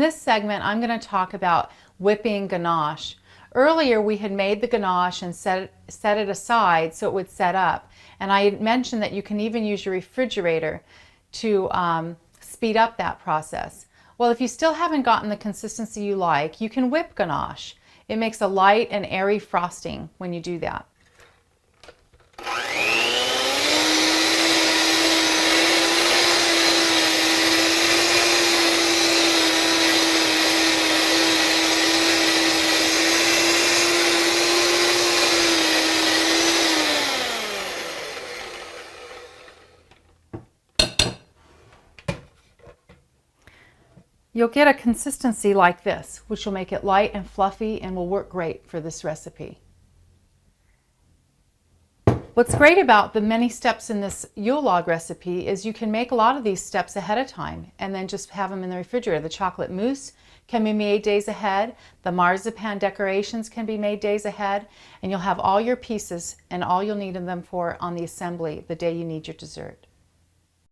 In this segment, I'm going to talk about whipping ganache. Earlier, we had made the ganache and set it aside so it would set up. And I had mentioned that you can even use your refrigerator to speed up that process. Well, if you still haven't gotten the consistency you like, you can whip ganache. It makes a light and airy frosting when you do that. You'll get a consistency like this, which will make it light and fluffy and will work great for this recipe. What's great about the many steps in this Yule log recipe is you can make a lot of these steps ahead of time and then just have them in the refrigerator. The chocolate mousse can be made days ahead, the marzipan decorations can be made days ahead, and you'll have all your pieces and all you'll need them for on the assembly the day you need your dessert.